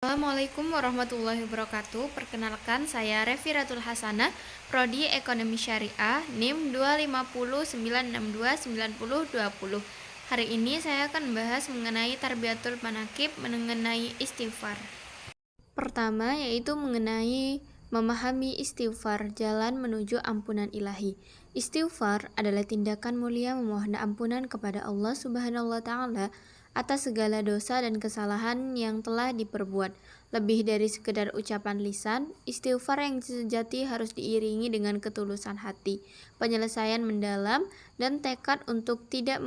Assalamualaikum warahmatullahi wabarakatuh. Perkenalkan, saya Revi Ratul Hasanah, Prodi Ekonomi Syariah, NIM 25096290020. Hari ini saya akan membahas mengenai Tarbiyatul Manaqib, mengenai istighfar. Pertama yaitu mengenai memahami istighfar, jalan menuju ampunan ilahi. Istighfar adalah tindakan mulia memohon ampunan kepada Allah Subhanahu wa taala atas segala dosa dan kesalahan yang telah diperbuat. Lebih dari sekedar ucapan lisan, istighfar yang sejati harus diiringi dengan ketulusan hati, penyelesaian mendalam, dan tekad untuk tidak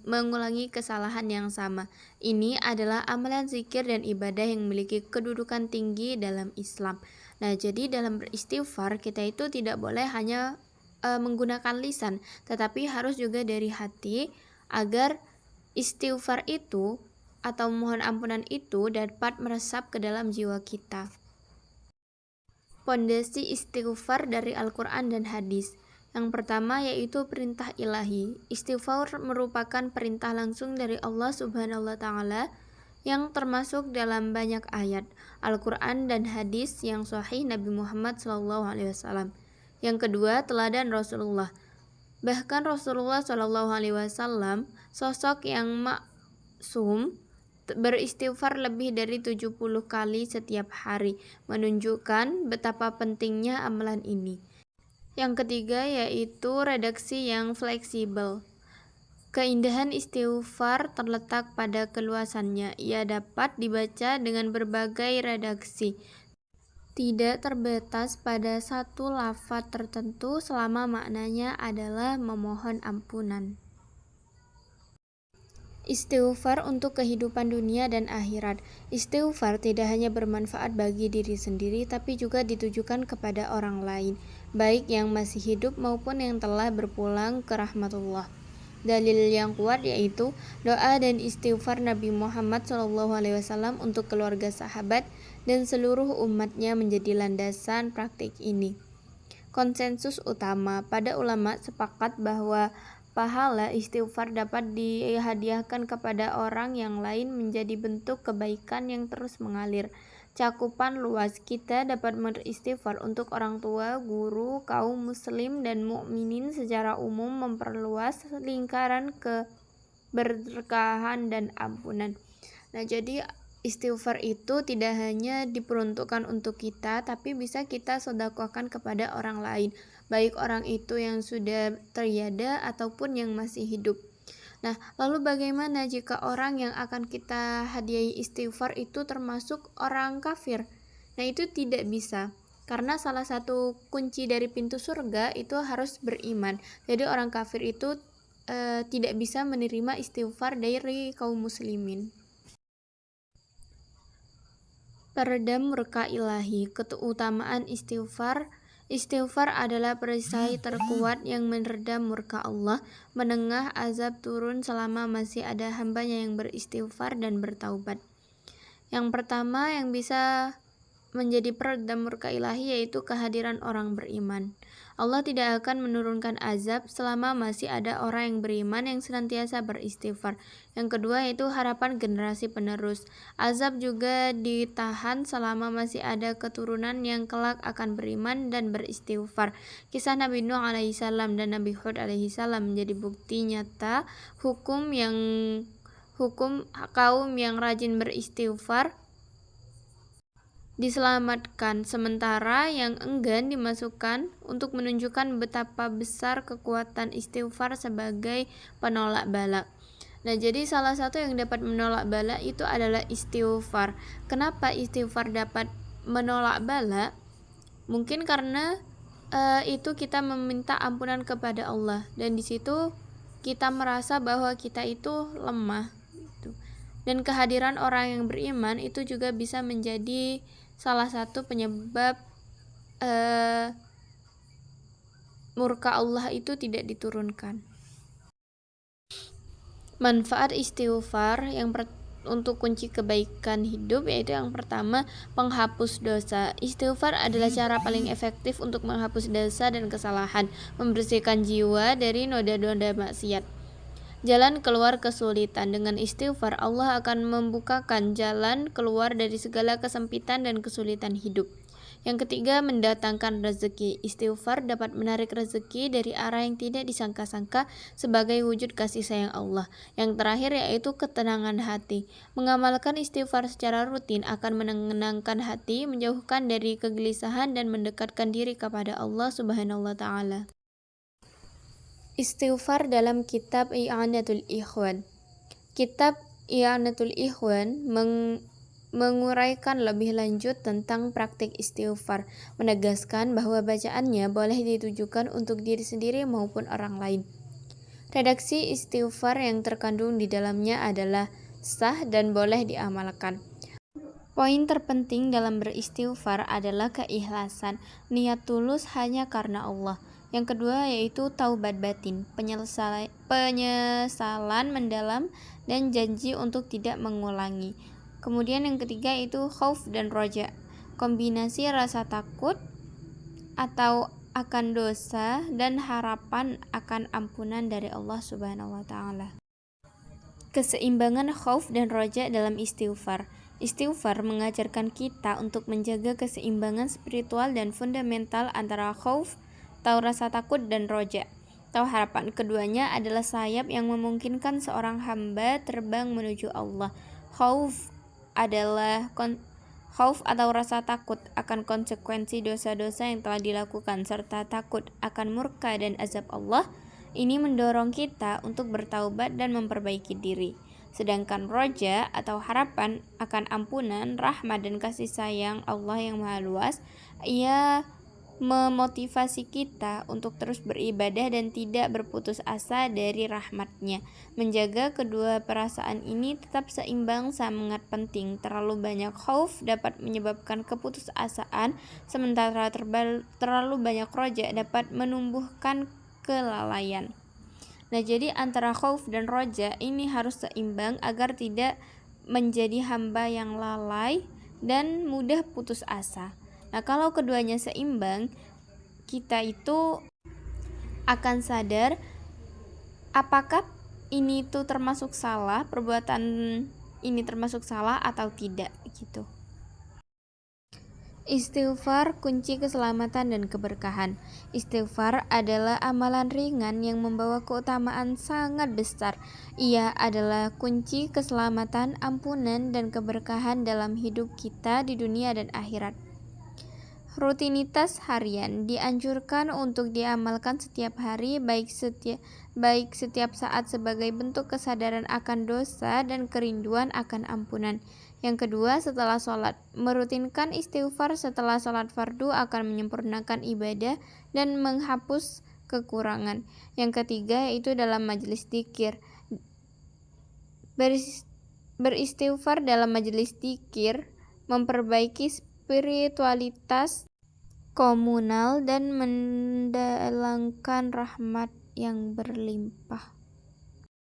mengulangi kesalahan yang sama. Ini adalah amalan zikir dan ibadah yang memiliki kedudukan tinggi dalam Islam. Nah, jadi dalam beristighfar kita itu tidak boleh hanya menggunakan lisan, tetapi harus juga dari hati agar istighfar itu atau mohon ampunan itu dapat meresap ke dalam jiwa kita. Pondasi istighfar dari Al-Quran dan hadis. Yang pertama yaitu perintah ilahi. Istighfar merupakan perintah langsung dari Allah Subhanahu wa taala yang termasuk dalam banyak ayat Al-Quran dan hadis yang sahih Nabi Muhammad SAW. Yang kedua, teladan Rasulullah. Bahkan Rasulullah SAW sosok yang maksum beristighfar lebih dari 70 kali setiap hari, menunjukkan betapa pentingnya amalan ini. Yang ketiga yaitu redaksi yang fleksibel. Keindahan istighfar terletak pada keluasannya. Ia dapat dibaca dengan berbagai redaksi, tidak terbatas pada satu lafaz tertentu selama maknanya adalah memohon ampunan. Istighfar untuk kehidupan dunia dan akhirat. Istighfar tidak hanya bermanfaat bagi diri sendiri, tapi juga ditujukan kepada orang lain, baik yang masih hidup maupun yang telah berpulang ke rahmatullah. Dalil yang kuat yaitu doa dan istighfar Nabi Muhammad SAW untuk keluarga, sahabat, dan seluruh umatnya menjadi landasan praktik ini. Konsensus utama pada ulama sepakat bahwa pahala istighfar dapat dihadiahkan kepada orang yang lain menjadi bentuk kebaikan yang terus mengalir. Cakupan luas, kita dapat beristighfar untuk orang tua, guru, kaum muslim, dan mukminin secara umum, memperluas lingkaran keberkahan dan ampunan. Nah, jadi istighfar itu tidak hanya diperuntukkan untuk kita, tapi bisa kita sedekahkan kepada orang lain, baik orang itu yang sudah tiada ataupun yang masih hidup. Nah, lalu bagaimana jika orang yang akan kita hadiahi istighfar itu termasuk orang kafir? Nah, itu tidak bisa, karena salah satu kunci dari pintu surga itu harus beriman. Jadi orang kafir itu tidak bisa menerima istighfar dari kaum muslimin. Peredam murka ilahi. Keutamaan istighfar. Istighfar adalah perisai terkuat yang meredam murka Allah, menengah azab turun selama masih ada hambanya yang beristighfar dan bertaubat. Yang pertama yang bisa menjadi peredam murka ilahi yaitu kehadiran orang beriman. Allah tidak akan menurunkan azab selama masih ada orang yang beriman yang senantiasa beristighfar. Yang kedua yaitu harapan generasi penerus. Azab juga ditahan selama masih ada keturunan yang kelak akan beriman dan beristighfar. Kisah Nabi Nuh alaihissalam dan Nabi Hud alaihissalam menjadi bukti nyata hukum kaum yang rajin beristighfar diselamatkan, sementara yang enggan dimasukkan, untuk menunjukkan betapa besar kekuatan istighfar sebagai penolak bala. Nah, jadi salah satu yang dapat menolak bala itu adalah istighfar. Kenapa istighfar dapat menolak bala? Mungkin karena itu kita meminta ampunan kepada Allah, dan di situ kita merasa bahwa kita itu lemah gitu. Dan kehadiran orang yang beriman itu juga bisa menjadi salah satu penyebab murka Allah itu tidak diturunkan. Manfaat istighfar untuk kunci kebaikan hidup yaitu yang pertama, penghapus dosa. Istighfar adalah cara paling efektif untuk menghapus dosa dan kesalahan, membersihkan jiwa dari noda-noda maksiat. jalan keluar kesulitan. Dengan istighfar, Allah akan membukakan jalan keluar dari segala kesempitan dan kesulitan hidup. Yang ketiga, mendatangkan rezeki. Istighfar dapat menarik rezeki dari arah yang tidak disangka-sangka sebagai wujud kasih sayang Allah. Yang terakhir yaitu ketenangan hati. Mengamalkan istighfar secara rutin akan menenangkan hati, menjauhkan dari kegelisahan dan mendekatkan diri kepada Allah Subhanahu wa taala. Istighfar dalam kitab I'anatul Ikhwan. Kitab I'anatul Ikhwan menguraikan lebih lanjut tentang praktik istighfar, menegaskan bahwa bacaannya boleh ditujukan untuk diri sendiri maupun orang lain. Redaksi istighfar yang terkandung di dalamnya adalah sah dan boleh diamalkan. Poin terpenting dalam beristighfar adalah keikhlasan, niat tulus hanya karena Allah. Yang kedua yaitu taubat batin, penyesalan mendalam dan janji untuk tidak mengulangi. Kemudian yang ketiga itu khauf dan roja, kombinasi rasa takut atau akan dosa dan harapan akan ampunan dari Allah Subhanahu wa taala. Keseimbangan khauf dan roja dalam istighfar. Istighfar mengajarkan kita untuk menjaga keseimbangan spiritual dan fundamental antara khauf atau rasa takut dan roja atau harapan. Keduanya adalah sayap yang memungkinkan seorang hamba terbang menuju Allah. Khauf atau rasa takut akan konsekuensi dosa-dosa yang telah dilakukan serta takut akan murka dan azab Allah. Ini mendorong kita untuk bertaubat dan memperbaiki diri. Sedangkan roja atau harapan akan ampunan, rahmat dan kasih sayang Allah yang Maha Luas, ia memotivasi kita untuk terus beribadah dan tidak berputus asa dari rahmat-Nya. Menjaga kedua perasaan ini tetap seimbang sangat penting. Terlalu banyak khauf dapat menyebabkan keputusasaan, sementara terlalu banyak roja dapat menumbuhkan kelalaian. Nah, jadi antara khauf dan roja ini harus seimbang agar tidak menjadi hamba yang lalai dan mudah putus asa. Nah, kalau keduanya seimbang, kita itu akan sadar apakah ini tuh termasuk salah, perbuatan ini termasuk salah atau tidak gitu. Istighfar kunci keselamatan dan keberkahan. Istighfar adalah amalan ringan yang membawa keutamaan sangat besar. Ia adalah kunci keselamatan, ampunan, dan keberkahan dalam hidup kita di dunia dan akhirat. Rutinitas harian dianjurkan untuk diamalkan setiap hari, baik setiap saat sebagai bentuk kesadaran akan dosa dan kerinduan akan ampunan. Yang kedua, setelah sholat, merutinkan istighfar setelah sholat fardu akan menyempurnakan ibadah dan menghapus kekurangan. Yang ketiga yaitu dalam majelis dzikir. Beristighfar dalam majelis dzikir memperbaiki spiritualitas komunal dan mendatangkan rahmat yang berlimpah.